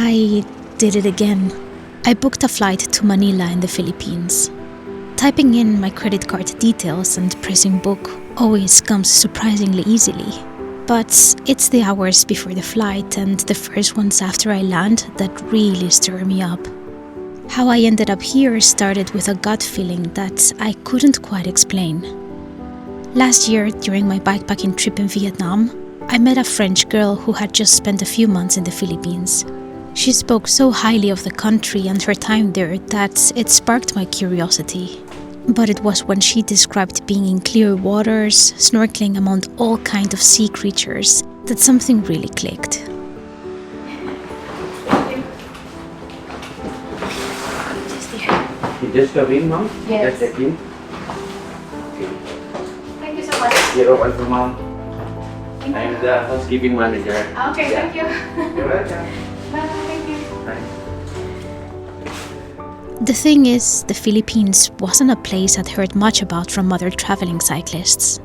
I did it again. I booked a flight to Manila in the Philippines. Typing in my credit card details and pressing book always comes surprisingly easily. But it's the hours before the flight and the first ones after I land that really stir me up. How I ended up here started with a gut feeling that I couldn't quite explain. Last year, during my bikepacking trip in Vietnam, I met a French girl who had just spent a few months in the Philippines. She spoke so highly of the country and her time there that it sparked my curiosity. But it was when she described being in clear waters, snorkeling among all kinds of sea creatures, that something really clicked. You just come in, ma'am? Yes. Just check in. Thank you so much. You're welcome, ma'am. I'm the housekeeping manager. Okay, Yeah. thank you. You're welcome. Bye, thank you. Bye. The thing is, the Philippines wasn't a place I'd heard much about from other traveling cyclists.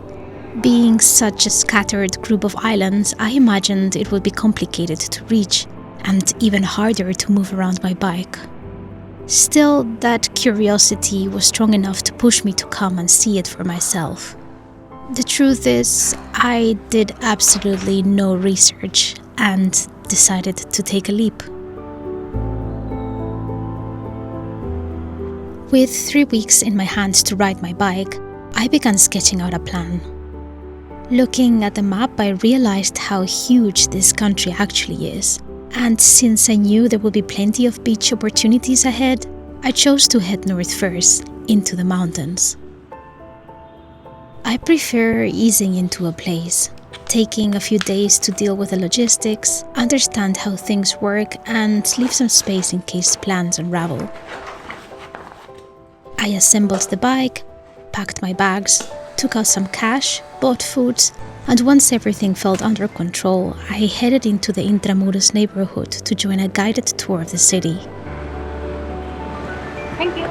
Being such a scattered group of islands, I imagined it would be complicated to reach and even harder to move around my bike. Still, that curiosity was strong enough to push me to come and see it for myself. The truth is, I did absolutely no research and decided to take a leap. With 3 weeks in my hands to ride my bike, I began sketching out a plan. Looking at the map, I realized how huge this country actually is. And since I knew there would be plenty of beach opportunities ahead, I chose to head north first, into the mountains. I prefer easing into a place, taking a few days to deal with the logistics, understand how things work, and leave some space in case plans unravel. I assembled the bike, packed my bags, took out some cash, bought food, and once everything felt under control, I headed into the Intramuros neighborhood to join a guided tour of the city. Thank you.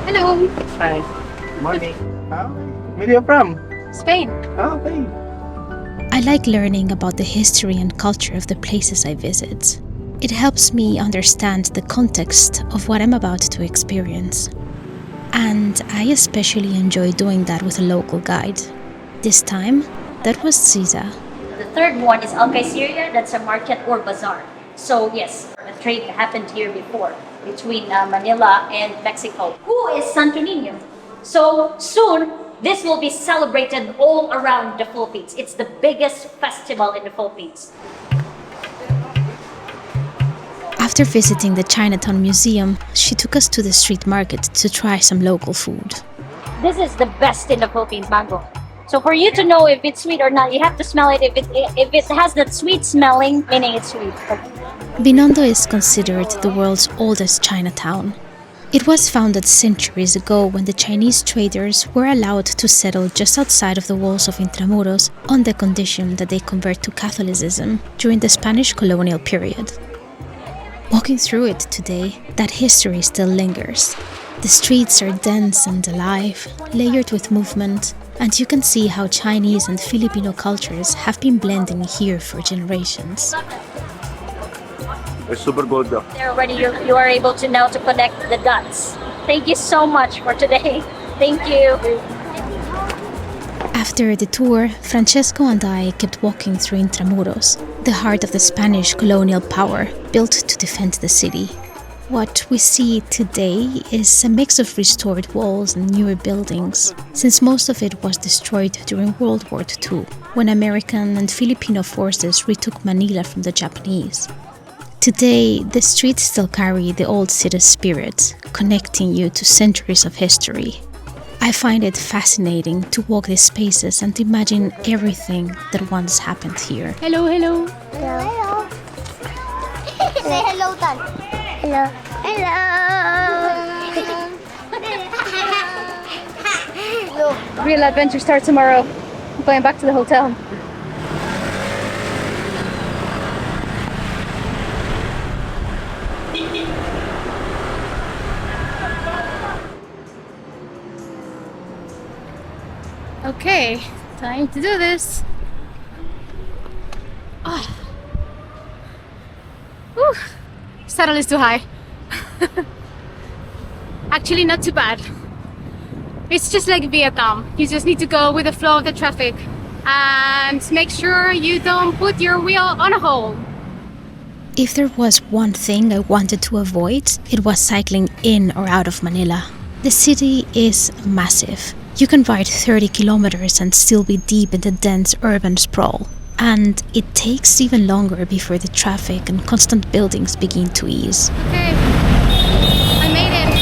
Hello. Hi. Morning. Where are you from? Spain. Oh, okay. I like learning about the history and culture of the places I visit. It helps me understand the context of what I'm about to experience. And I especially enjoy doing that with a local guide. This time, that was Ziza. The third one is Alcaiceria, that's a market or bazaar. So yes, a trade happened here before between Manila and Mexico. Who is Santo Niño? So soon, this will be celebrated all around the Philippines. It's the biggest festival in the Philippines. After visiting the Chinatown Museum, she took us to the street market to try some local food. This is the best in the Philippines, mango. So for you to know if it's sweet or not, you have to smell it. If it has that sweet smelling, meaning it's sweet. Binondo is considered the world's oldest Chinatown. It was founded centuries ago when the Chinese traders were allowed to settle just outside of the walls of Intramuros on the condition that they convert to Catholicism during the Spanish colonial period. Walking through it today, that history still lingers. The streets are dense and alive, layered with movement, and you can see how Chinese and Filipino cultures have been blending here for generations. It's super good though. There already, you are able to now to connect the dots. Thank you so much for today. Thank you. After the tour, Francesco and I kept walking through Intramuros, the heart of the Spanish colonial power built to defend the city. What we see today is a mix of restored walls and newer buildings, since most of it was destroyed during World War II, when American and Filipino forces retook Manila from the Japanese. Today, the streets still carry the old city's spirit, connecting you to centuries of history. I find it fascinating to walk these spaces and imagine everything that once happened here. Hello, hello. Hello. Say hello, Tan. Hello. Hello. Real adventure starts tomorrow. I'm going back to the hotel. Okay, time to do this. Saddle is too high. Actually, not too bad. It's just like Vietnam. You just need to go with the flow of the traffic and make sure you don't put your wheel on a hole. If there was one thing I wanted to avoid, it was cycling in or out of Manila. The city is massive. You can ride 30 kilometers and still be deep in the dense urban sprawl. And it takes even longer before the traffic and constant buildings begin to ease. Okay, I made it.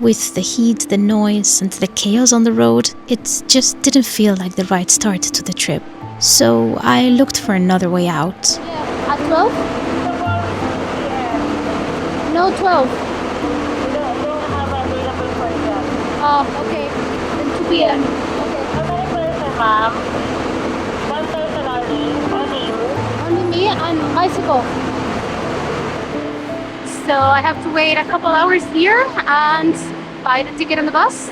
With the heat, the noise, and the chaos on the road, it just didn't feel like the right start to the trip. So I looked for another way out. At 12? No, 12. Oh, okay. Then 2 p.m. Only me and bicycle. So I have to wait a couple hours here and buy the ticket on the bus.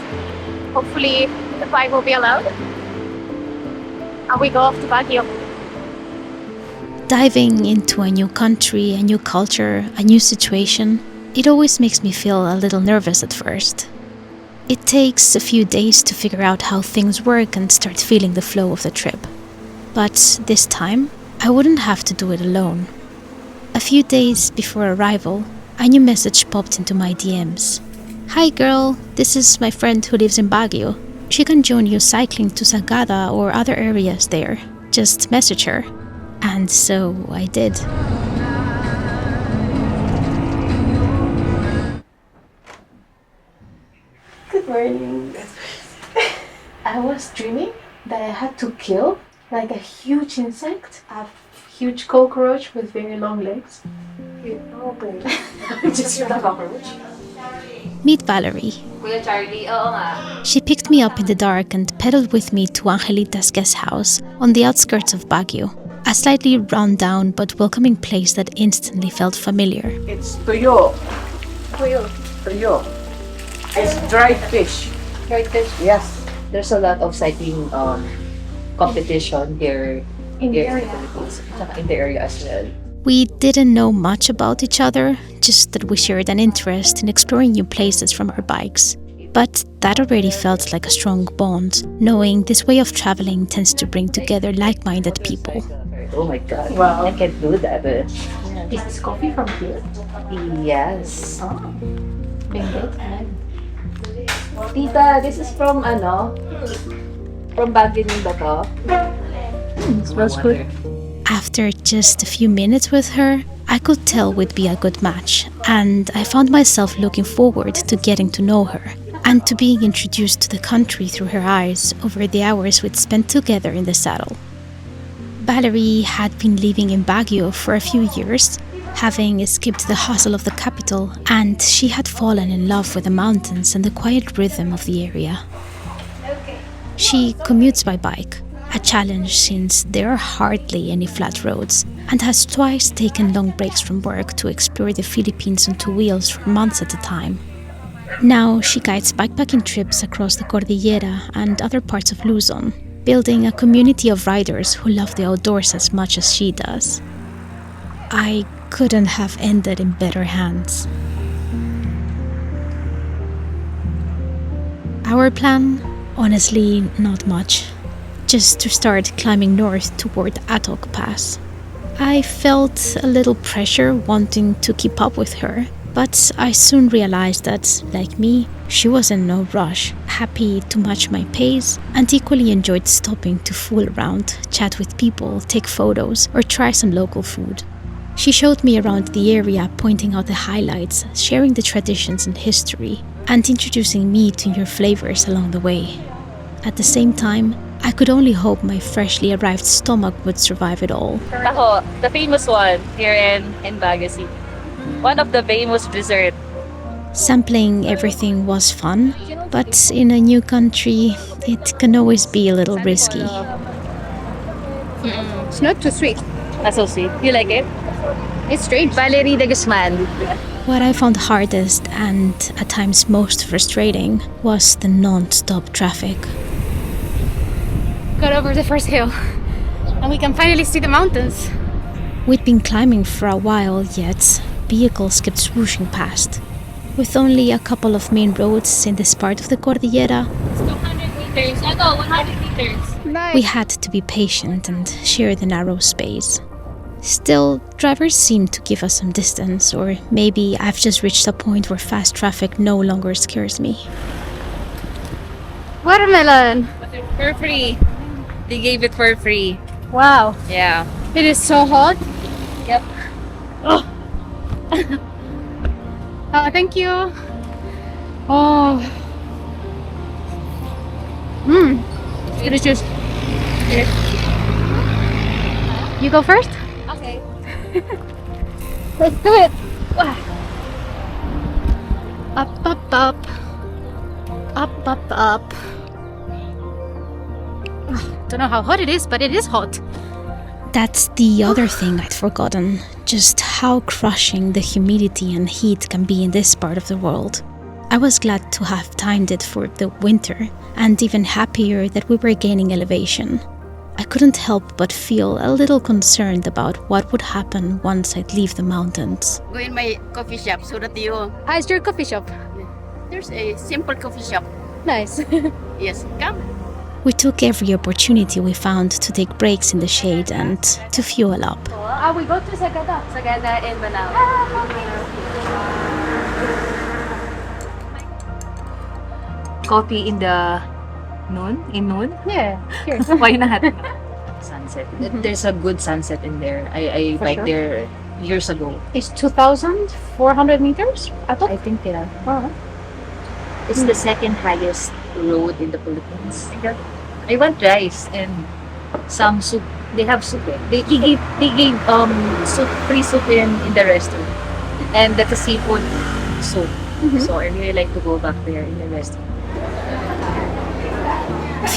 Hopefully the bike will be allowed. And we go off to Baguio. Diving into a new country, a new culture, a new situation, it always makes me feel a little nervous at first. It takes a few days to figure out how things work and start feeling the flow of the trip. But this time, I wouldn't have to do it alone. A few days before arrival, a new message popped into my DMs. "Hi girl, this is my friend who lives in Baguio. She can join you cycling to Sagada or other areas there. Just message her." And so I did. Good morning. I was dreaming that I had to kill like a huge insect, a huge cockroach with very long legs. Okay. Just a cockroach. Meet Valerie. Kuya Charlie, oo nga. She picked me up in the dark and pedaled with me to Angelita's guest house on the outskirts of Baguio, a slightly run-down but welcoming place that instantly felt familiar. It's tuyo. Tuyo. Tuyo. It's dried fish. Right there. Yes. There's a lot of cycling competition here In the here area. the Philippines, tsaka in the area as well. We didn't know much about each other, just that we shared an interest in exploring new places from our bikes. But that already felt like a strong bond, knowing this way of traveling tends to bring together like-minded people. Oh my God! Wow. I can't do that. Is this coffee from here? Yes. Benguet. Tita, this is from from Baguio din ba to? Smells good. After just a few minutes with her, I could tell we'd be a good match, and I found myself looking forward to getting to know her and to being introduced to the country through her eyes over the hours we'd spent together in the saddle. Valerie had been living in Baguio for a few years, having escaped the hustle of the capital, and she had fallen in love with the mountains and the quiet rhythm of the area. She commutes by bike, a challenge since there are hardly any flat roads, and has twice taken long breaks from work to explore the Philippines on two wheels for months at a time. Now she guides backpacking trips across the Cordillera and other parts of Luzon, building a community of riders who love the outdoors as much as she does. I couldn't have ended in better hands. Our plan? Honestly, not much. Just to start climbing north toward Atok Pass. I felt a little pressure wanting to keep up with her, but I soon realized that, like me, she was in no rush, happy to match my pace, and equally enjoyed stopping to fool around, chat with people, take photos, or try some local food. She showed me around the area, pointing out the highlights, sharing the traditions and history, and introducing me to new flavors along the way. At the same time, I could only hope my freshly arrived stomach would survive it all. Taho, the famous one here in Baguio City. One of the famous dessert. Sampling everything was fun, but in a new country, it can always be a little risky. It's not too sweet. That's so sweet. You like it? It's strange. Valerie de Guzman. What I found hardest and at times most frustrating was the non-stop traffic. got over the first hill and we can finally see the mountains. We'd been climbing for a while, yet vehicles kept swooshing past. With only a couple of main roads in this part of the Cordillera, It's 200 meters. I go 100 meters. Nice. we had to be patient and share the narrow space. Still, drivers seem to give us some distance, or maybe I've just reached a point where fast traffic no longer scares me. Watermelon. For free. They gave it for free. Wow. Yeah. It is so hot. Yep. Thank you. Oh. It is just. You go first? Okay. Let's do it. Up, up, up. Up, up, up. Don't know how hot it is, but it is hot. That's the other thing I'd forgotten, just how crushing the humidity and heat can be in this part of the world. I was glad to have timed it for the winter, and even happier that we were gaining elevation. I couldn't help but feel a little concerned about what would happen once I'd leave the mountains. Go in my coffee shop so that you. How's your coffee shop? There's a simple coffee shop. Nice. Yes, come. We took every opportunity we found to take breaks in the shade and to fuel up. We go to Sagada. Sagada and Manila. Coffee in the noon? In noon? Yeah, here. Why not? Sunset. There's a good sunset in there. I For biked sure. there years ago. It's 2,400 meters? I thought. I think yeah. Oh. It's the second highest road in the Philippines. I want rice and some soup. They have soup. They gave soup, free soup in the restaurant, and that's a seafood soup. So I really like to go back there in the restaurant.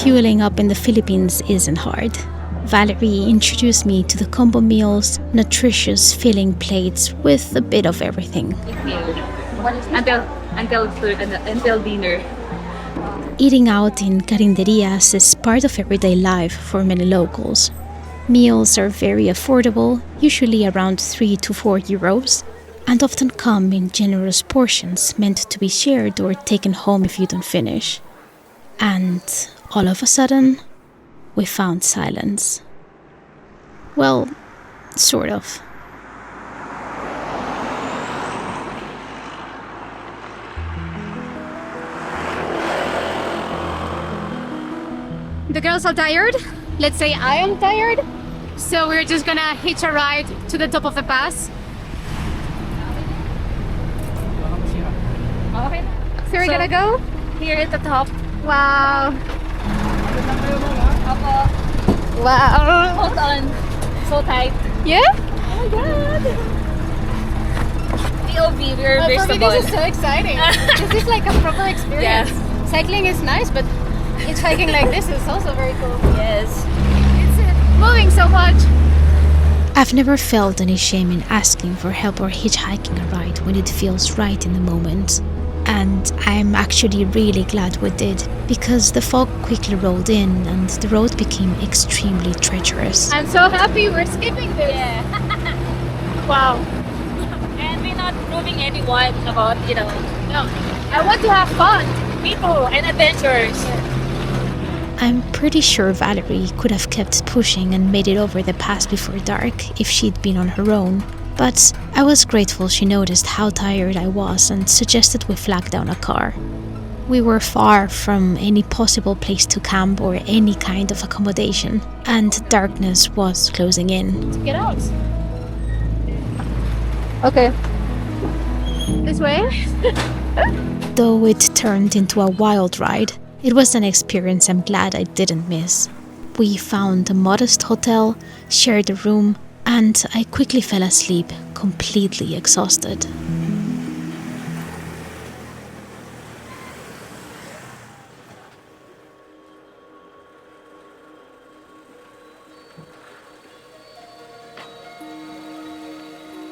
Fueling up in the Philippines isn't hard. Valerie introduced me to the combo meals, nutritious filling plates with a bit of everything. Until dinner. Eating out in carinderias is part of everyday life for many locals. Meals are very affordable, usually around 3 to 4 euros, and often come in generous portions meant to be shared or taken home if you don't finish. And all of a sudden, we found silence. Well, sort of. The girls are tired. Let's say I am tired. So we're just gonna hitch a ride to the top of the pass. Okay. So we're gonna go? Here at the top. Wow. Wow. Hold on. So tight. Yeah? Oh my god. POV, we're For me, vegetable. this is so exciting. This is like a proper experience. Yes. Cycling is nice, but hitchhiking like this is also very cool. Yes. It's moving so much. I've never felt any shame in asking for help or hitchhiking a ride when it feels right in the moment. And I'm actually really glad we did, because the fog quickly rolled in and the road became extremely treacherous. I'm so happy we're skipping this. Yeah. Wow. And we're not proving anyone about, No. I want to have fun. people and adventures. I'm pretty sure Valerie could have kept pushing and made it over the pass before dark if she'd been on her own. But I was grateful she noticed how tired I was and suggested we flag down a car. We were far from any possible place to camp or any kind of accommodation, and darkness was closing in. Get out. Okay. This way? Though it turned into a wild ride, it was an experience I'm glad I didn't miss. We found a modest hotel, shared a room, and I quickly fell asleep, completely exhausted.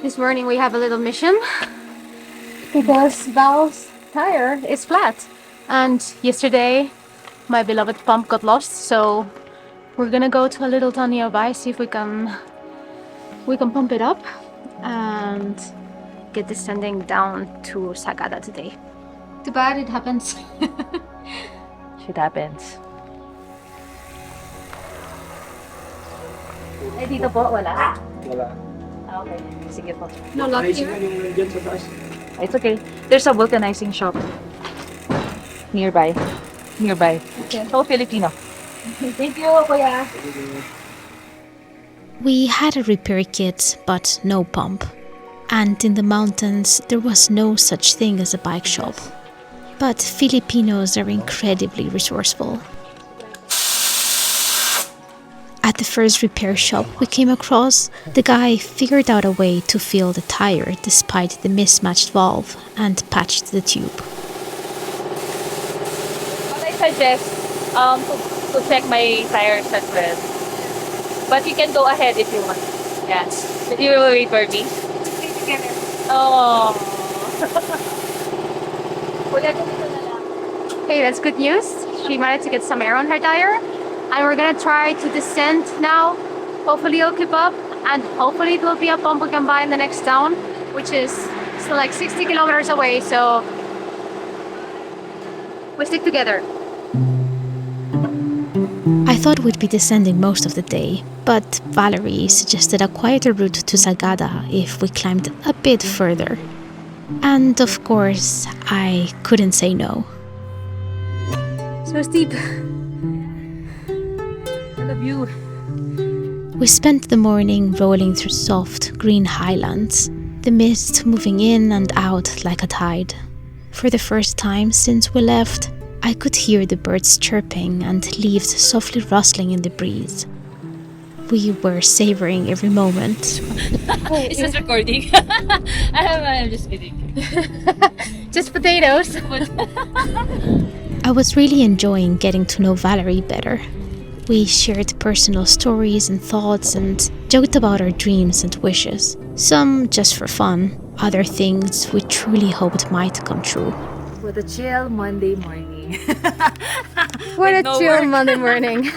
This morning we have a little mission because Val's tire is flat, and yesterday my beloved pump got lost, so We're gonna go to a little town nearby, see if we can pump it up and get descending down to Sagada today. Too bad it happens. Shit happens. Eh, dito po, wala? Wala. Ah, okay. Sige po. No luck here. Yung dyan sa taas. It's okay. There's a vulcanizing shop nearby. Okay. So, Filipino. Thank you, kuya. We had a repair kit, but no pump. And in the mountains, there was no such thing as a bike shop. But Filipinos are incredibly resourceful. At the first repair shop we came across, the guy figured out a way to fill the tire despite the mismatched valve and patched the tube. What I suggest, to check my tires as well. But you can go ahead if you want. Yes. You will wait for me. Oh. Okay, that's good news. She managed to get some air on her tire. And we're gonna try to descend now. Hopefully it'll keep up. And hopefully it will be a pump we can buy in the next town, which is still like 60 kilometers away. So we stick together. I thought we'd be descending most of the day, but Valerie suggested a quieter route to Sagada if we climbed a bit further. And of course, I couldn't say no. So steep. I love you. We spent the morning rolling through soft, green highlands, the mist moving in and out like a tide. For the first time since we left, I could hear the birds chirping and leaves softly rustling in the breeze. We were savoring every moment. Is this recording? I'm just kidding. Just potatoes. I was really enjoying getting to know Valerie better. We shared personal stories and thoughts and joked about our dreams and wishes. Some just for fun, other things we truly hoped might come true. What a chill Monday morning. What a no chill work. Monday morning.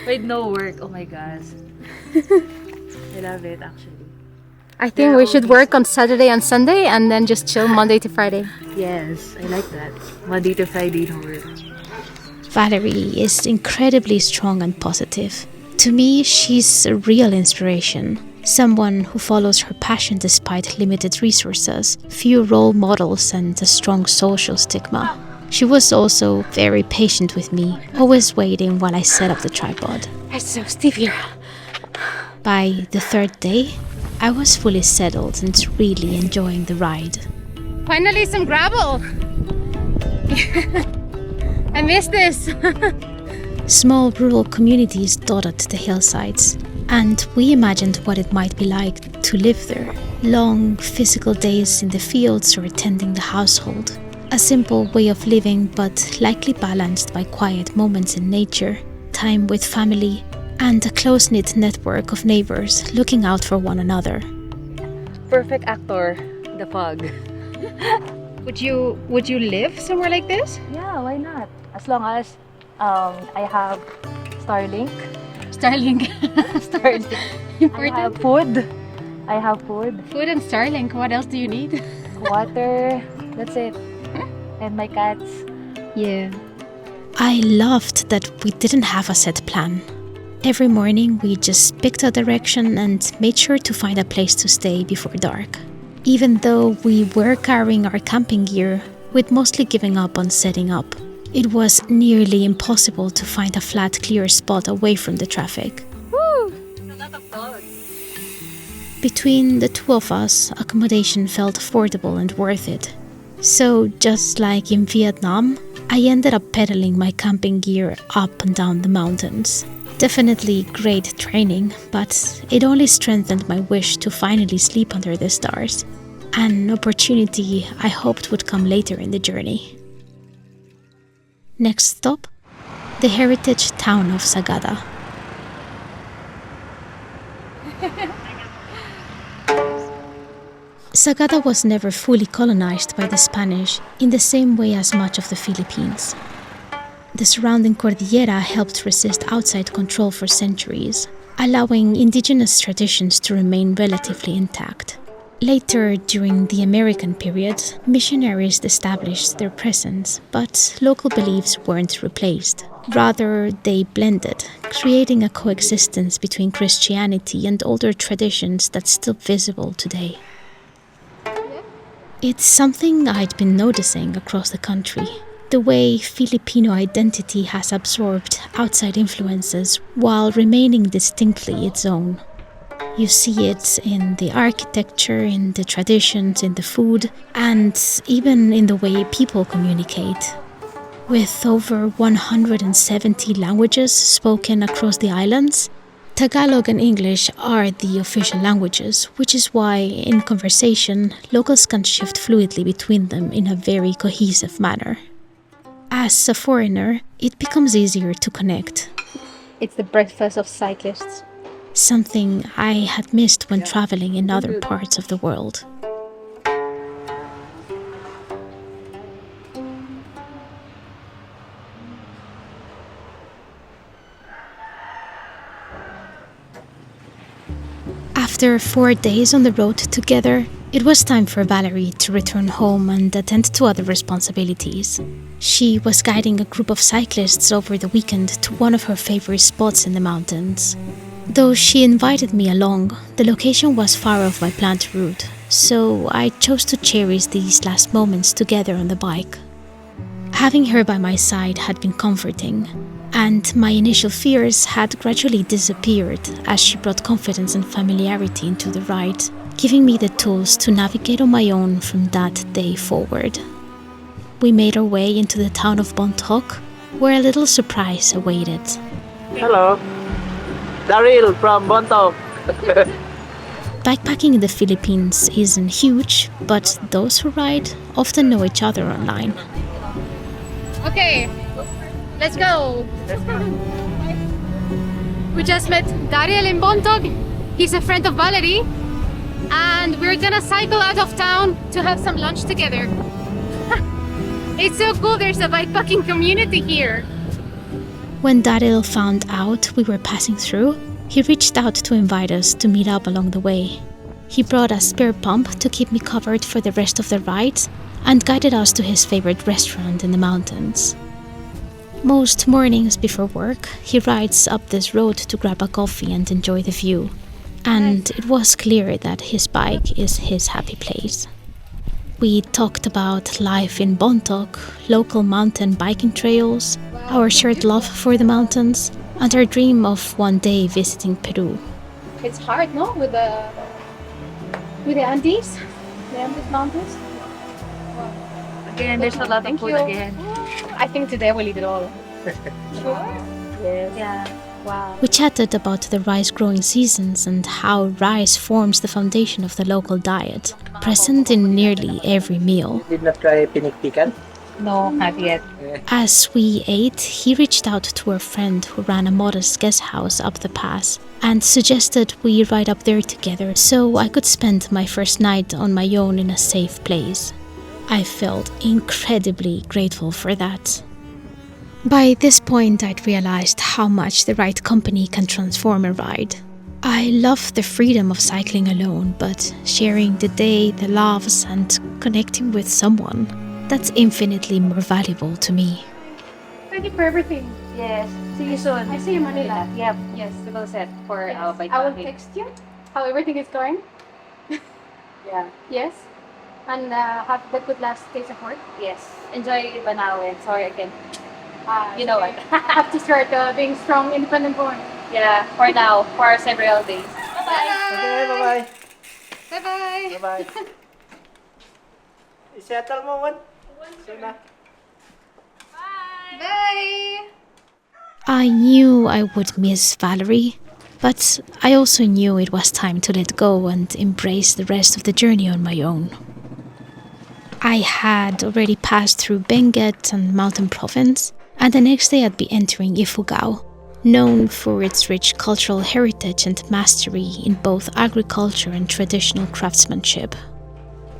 With no work. Oh my gosh. I love it actually. I think we should work on Saturday and Sunday and then just chill Monday to Friday. Yes, I like that. Monday to Friday, no work. Valerie is incredibly strong and positive. To me, she's a real inspiration. Someone who follows her passion despite limited resources, few role models and a strong social stigma. She was also very patient with me, always waiting while I set up the tripod. It's so steep here. By the third day, I was fully settled and really enjoying the ride. Finally some gravel. I miss this. Small rural communities dotted the hillsides, and we imagined what it might be like to live there. Long physical days in the fields or attending the household. A simple way of living, but likely balanced by quiet moments in nature, time with family, and a close-knit network of neighbors looking out for one another. Perfect actor, the fog. Would you live somewhere like this? Yeah, why not? As long as I have Starlink. Starlink. Starlink. Important. I have food. Food and Starlink. What else do you need? Water. That's it. And my cats. Yeah. I loved that we didn't have a set plan. Every morning we just picked a direction and made sure to find a place to stay before dark. Even though we were carrying our camping gear, we'd mostly given up on setting up. It was nearly impossible to find a flat, clear spot away from the traffic. Woo! A lot of dogs. Between the two of us, accommodation felt affordable and worth it. So, just like in Vietnam, I ended up pedaling my camping gear up and down the mountains. Definitely great training, but it only strengthened my wish to finally sleep under the stars. An opportunity I hoped would come later in the journey. Next stop, the heritage town of Sagada. Sagada was never fully colonized by the Spanish in the same way as much of the Philippines. The surrounding cordillera helped resist outside control for centuries, allowing indigenous traditions to remain relatively intact. Later, during the American period, missionaries established their presence, but local beliefs weren't replaced. Rather, they blended, creating a coexistence between Christianity and older traditions that's still visible today. It's something I'd been noticing across the country. The way Filipino identity has absorbed outside influences while remaining distinctly its own. You see it in the architecture, in the traditions, in the food, and even in the way people communicate. With over 170 languages spoken across the islands, Tagalog and English are the official languages, which is why, in conversation, locals can shift fluidly between them in a very cohesive manner. As a foreigner, it becomes easier to connect. It's the breakfast of cyclists. Something I had missed when traveling in other parts of the world. After 4 days on the road together, it was time for Valerie to return home and attend to other responsibilities. She was guiding a group of cyclists over the weekend to one of her favorite spots in the mountains. Though she invited me along, the location was far off my planned route, so I chose to cherish these last moments together on the bike. Having her by my side had been comforting, and my initial fears had gradually disappeared as she brought confidence and familiarity into the ride, giving me the tools to navigate on my own from that day forward. We made our way into the town of Bontoc, where a little surprise awaited. Hello. Daryl from Bontoc. Bikepacking in the Philippines isn't huge, but those who ride often know each other online. Okay, let's go. We just met Daryl in Bontoc. He's a friend of Valerie. And we're gonna cycle out of town to have some lunch together. It's so cool, there's a bikepacking community here. When Daryl found out we were passing through, he reached out to invite us to meet up along the way. He brought a spare pump to keep me covered for the rest of the ride and guided us to his favorite restaurant in the mountains. Most mornings before work, he rides up this road to grab a coffee and enjoy the view. And it was clear that his bike is his happy place. We talked about life in Bontoc, local mountain biking trails, our shared love for the mountains, and our dream of one day visiting Peru. It's hard, no? With the Andes? The Andes Mountains? Again, there's a lot of food again. I think today we'll eat it all. Sure? Yes. Yeah. Wow. We chatted about the rice growing seasons and how rice forms the foundation of the local diet, present in nearly every meal. Did not try pinikpikan? No, not yet. As we ate, he reached out to a friend who ran a modest guest house up the pass and suggested we ride up there together so I could spend my first night on my own in a safe place. I felt incredibly grateful for that. By this point, I'd realized how much the right company can transform a ride. I love the freedom of cycling alone, but sharing the day, the laughs, and connecting with someone, that's infinitely more valuable to me. Thank you for everything. Yes. See you soon. I see you in Manila. Yep. Yes, we will set for our bike. I will text you how everything is going. Yeah. Yes. And have the good last days of work. Yes. Enjoy Banao and sorry again. You know what? I have to start being strong, independent woman. Yeah, for now, for several days. Okay, bye-bye. Bye-bye. Bye-bye. I-settle mo, Juan. Soon na. Bye. I knew I would miss Valerie, but I also knew it was time to let go and embrace the rest of the journey on my own. I had already passed through Benguet and Mountain Province, and the next day I'd be entering Ifugao, known for its rich cultural heritage and mastery in both agriculture and traditional craftsmanship.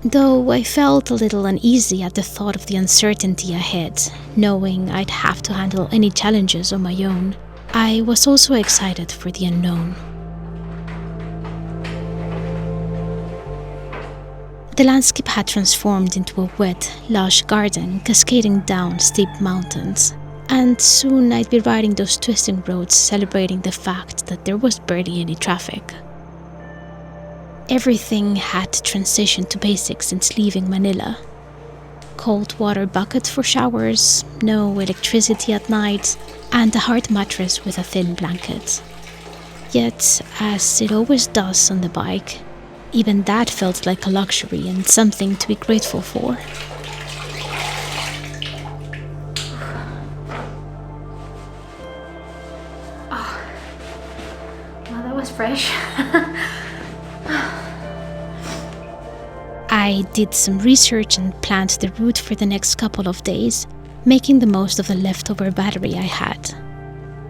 Though I felt a little uneasy at the thought of the uncertainty ahead, knowing I'd have to handle any challenges on my own, I was also excited for the unknown. The landscape had transformed into a wet, lush garden cascading down steep mountains, and soon I'd be riding those twisting roads celebrating the fact that there was barely any traffic. Everything had transitioned to basics since leaving Manila. Cold water bucket for showers, no electricity at night, and a hard mattress with a thin blanket. Yet, as it always does on the bike, even that felt like a luxury and something to be grateful for. Well, that was fresh. I did some research and planned the route for the next couple of days, making the most of the leftover battery I had.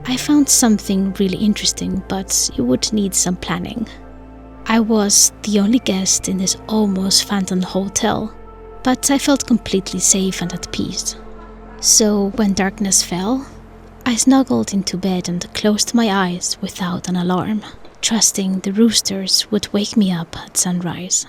I found something really interesting, but it would need some planning. I was the only guest in this almost phantom hotel, but I felt completely safe and at peace. So when darkness fell, I snuggled into bed and closed my eyes without an alarm, trusting the roosters would wake me up at sunrise.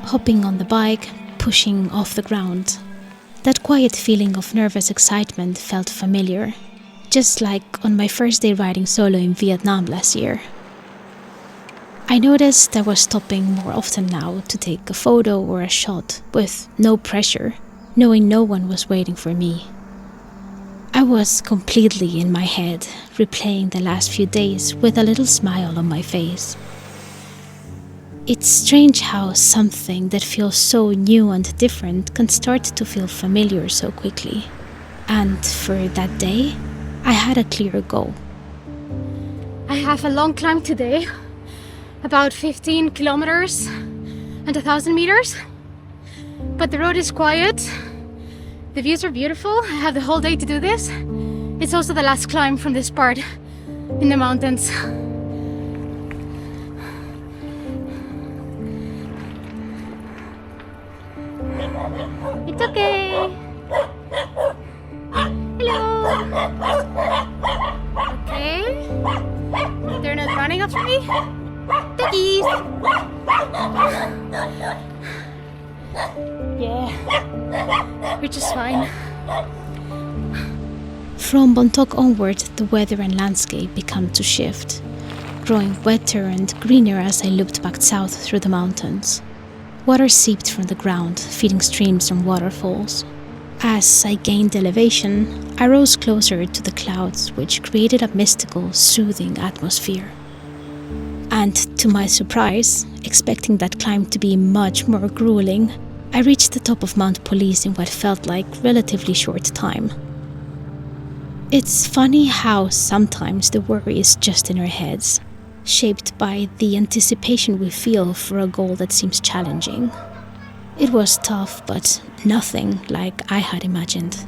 Hopping on the bike, pushing off the ground. That quiet feeling of nervous excitement felt familiar, just like on my first day riding solo in Vietnam last year. I noticed I was stopping more often now to take a photo or a shot with no pressure, knowing no one was waiting for me. I was completely in my head, replaying the last few days with a little smile on my face. It's strange how something that feels so new and different can start to feel familiar so quickly. And for that day, I had a clear goal. I have a long climb today, about 15 kilometers and 1,000 meters. But the road is quiet, the views are beautiful, I have the whole day to do this. It's also the last climb from this part in the mountains. It's okay. Hello. Okay. They're not running after me. Doggies. Yeah. Which is fine. From Bontoc onward, the weather and landscape began to shift, growing wetter and greener as I looped back south through the mountains. Water seeped from the ground, feeding streams and waterfalls. As I gained elevation, I rose closer to the clouds, which created a mystical, soothing atmosphere. And to my surprise, expecting that climb to be much more grueling, I reached the top of Mount Police in what felt like relatively short time. It's funny how sometimes the worry is just in our heads, shaped by the anticipation we feel for a goal that seems challenging. It was tough, but nothing like I had imagined.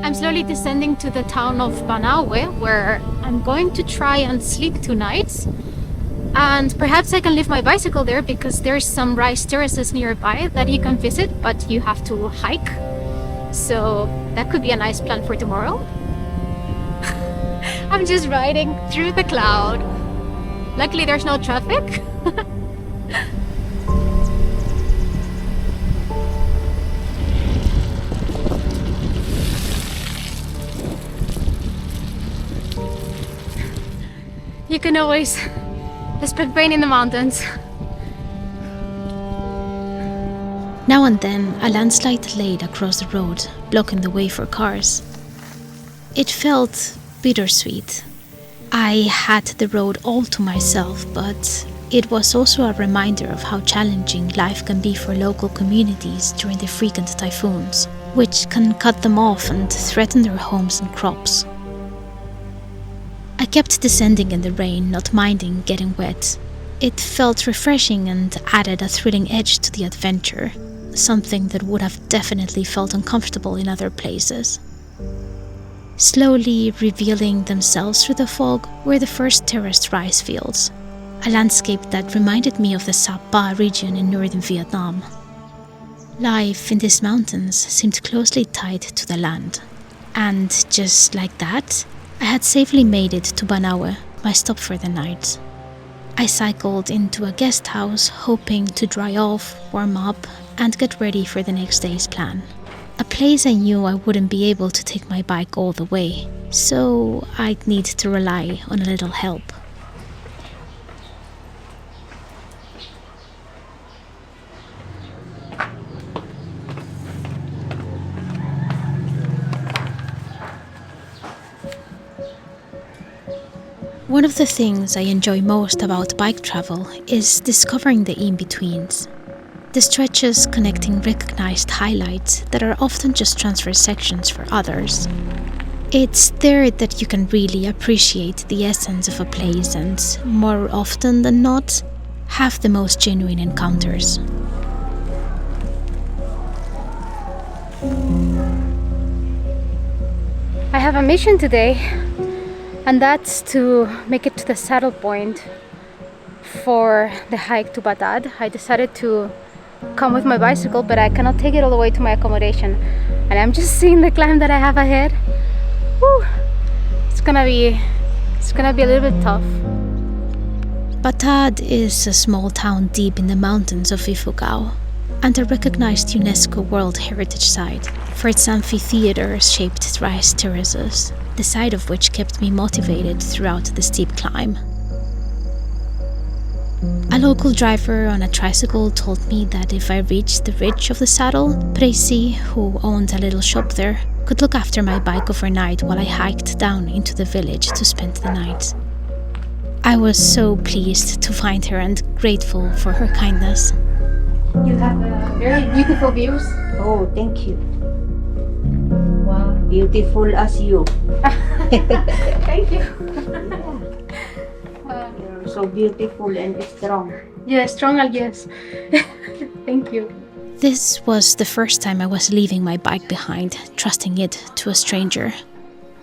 I'm slowly descending to the town of Banaue, where I'm going to try and sleep 2 nights. And perhaps I can leave my bicycle there because there's some rice terraces nearby that you can visit, but you have to hike. So that could be a nice plan for tomorrow. I'm just riding through the cloud. Luckily there's no traffic. you can always split brain in the mountains. Now and then, a landslide laid across the road, blocking the way for cars. It felt bittersweet. I had the road all to myself, but it was also a reminder of how challenging life can be for local communities during the frequent typhoons, which can cut them off and threaten their homes and crops. I kept descending in the rain, not minding getting wet. It felt refreshing and added a thrilling edge to the adventure, something that would have definitely felt uncomfortable in other places. Slowly revealing themselves through the fog were the first terraced rice fields, a landscape that reminded me of the Sapa region in northern Vietnam. Life in these mountains seemed closely tied to the land. And just like that, I had safely made it to Banaue, my stop for the night. I cycled into a guest house, hoping to dry off, warm up, and get ready for the next day's plan. A place I knew I wouldn't be able to take my bike all the way, so I'd need to rely on a little help. One of the things I enjoy most about bike travel is discovering the in-betweens. The stretches connecting recognized highlights that are often just transfer sections for others. It's there that you can really appreciate the essence of a place and, more often than not, have the most genuine encounters. I have a mission today, and that's to make it to the saddle point for the hike to Batad. I decided to come with my bicycle, but I cannot take it all the way to my accommodation, and I'm just seeing the climb that I have ahead. Whew. It's gonna be a little bit tough. Batad is a small town deep in the mountains of Ifugao, and a recognized UNESCO World Heritage Site for its amphitheater-shaped rice terraces, the sight of which kept me motivated throughout the steep climb. A local driver on a tricycle told me that if I reached the ridge of the saddle, Presi, who owned a little shop there, could look after my bike overnight while I hiked down into the village to spend the night. I was so pleased to find her and grateful for her kindness. You have very beautiful views. Oh, thank you. Wow, beautiful as you. Thank you. You're so beautiful and strong. Yeah, strong, yes. Thank you. This was the first time I was leaving my bike behind, trusting it to a stranger.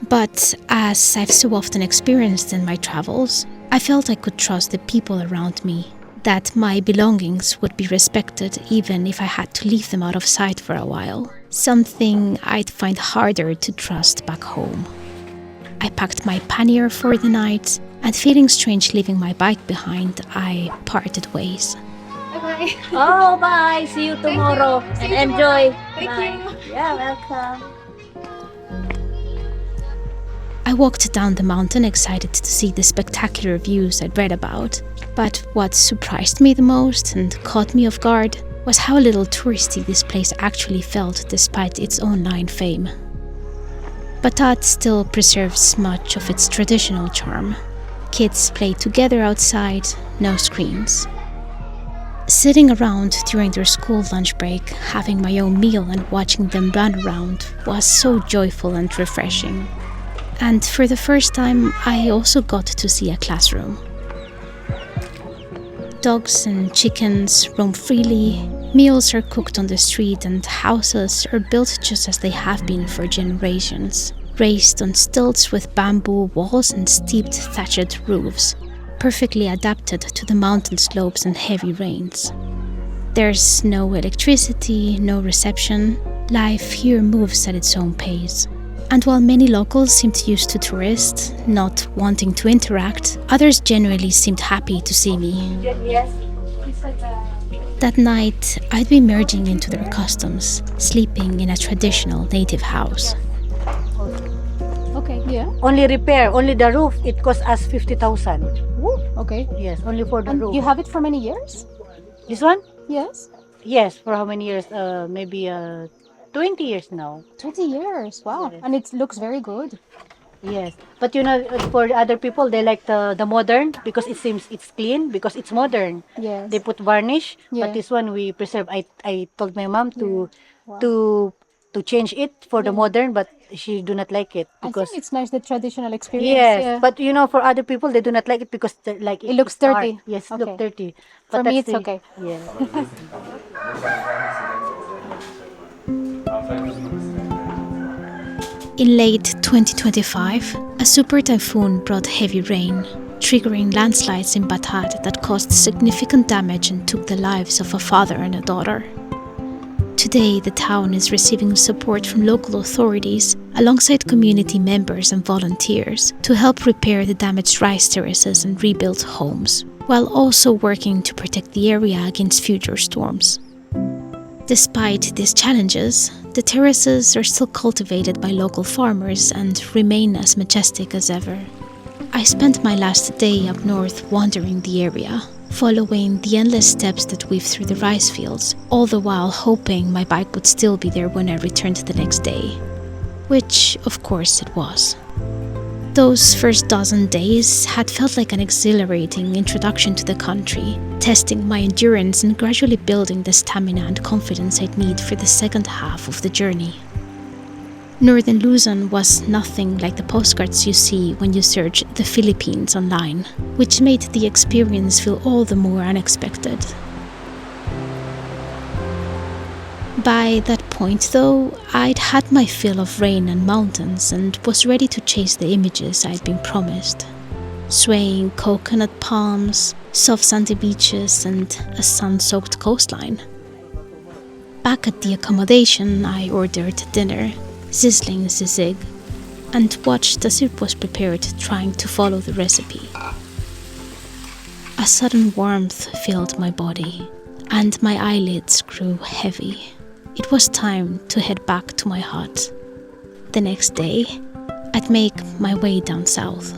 But as I've so often experienced in my travels, I felt I could trust the people around me, that my belongings would be respected even if I had to leave them out of sight for a while, something I'd find harder to trust back home. I packed my pannier for the night, and feeling strange leaving my bike behind, I parted ways. Bye-bye. Oh, bye. See you tomorrow. See you And tomorrow. enjoy. Thank Bye. you. Yeah, welcome. I walked down the mountain excited to see the spectacular views I'd read about. But what surprised me the most and caught me off guard was how little touristy this place actually felt despite its online fame. Batad still preserves much of its traditional charm. Kids play together outside, no screens. Sitting around during their school lunch break, having my own meal and watching them run around was so joyful and refreshing. And for the first time, I also got to see a classroom. Dogs and chickens roam freely, meals are cooked on the street, and houses are built just as they have been for generations, raised on stilts with bamboo walls and steeped thatched roofs, perfectly adapted to the mountain slopes and heavy rains. There's no electricity, no reception. Life here moves at its own pace. And while many locals seemed used to tourists, not wanting to interact, others genuinely seemed happy to see me. That night, I'd be merging into their customs, sleeping in a traditional native house. Okay, yeah. only repair, only the roof, it cost us 50,000. Okay. Yes, only for the And roof. you have it for many years? This one? Yes. Yes, for how many years? Maybe 20 years now. 20 years. Wow. Yes. And it looks very good. Yes, but you know, for other people, they like the modern because it seems it's clean because it's modern. Yes. They put varnish, Yeah. but this one we preserve. I told my mom Wow. to change it for the Yeah. modern, but she do not like it I because think it's nice, the traditional experience. yes, Yeah. but you know, for other people, they do not like it because like It looks it's art. dirty. Yes, Okay. look dirty. For But me, that's it's okay. Yeah. In late 2025, a super typhoon brought heavy rain, triggering landslides in Batad that caused significant damage and took the lives of a father and a daughter. Today, the town is receiving support from local authorities alongside community members and volunteers to help repair the damaged rice terraces and rebuild homes, while also working to protect the area against future storms. Despite these challenges, the terraces are still cultivated by local farmers and remain as majestic as ever. I spent my last day up north wandering the area, following the endless steps that weave through the rice fields, all the while hoping my bike would still be there when I returned the next day. Which, of course, it was. Those first dozen days had felt like an exhilarating introduction to the country, testing my endurance and gradually building the stamina and confidence I'd need for the second half of the journey. Northern Luzon was nothing like the postcards you see when you search the Philippines online, which made the experience feel all the more unexpected. By that point, though, I'd had my fill of rain and mountains and was ready to chase the images I'd been promised. Swaying coconut palms, soft sandy beaches, and a sun-soaked coastline. Back at the accommodation, I ordered dinner, sizzling sisig, and watched as it was prepared, trying to follow the recipe. A sudden warmth filled my body, and my eyelids grew heavy. It was time to head back to my hut. The next day, I'd make my way down south.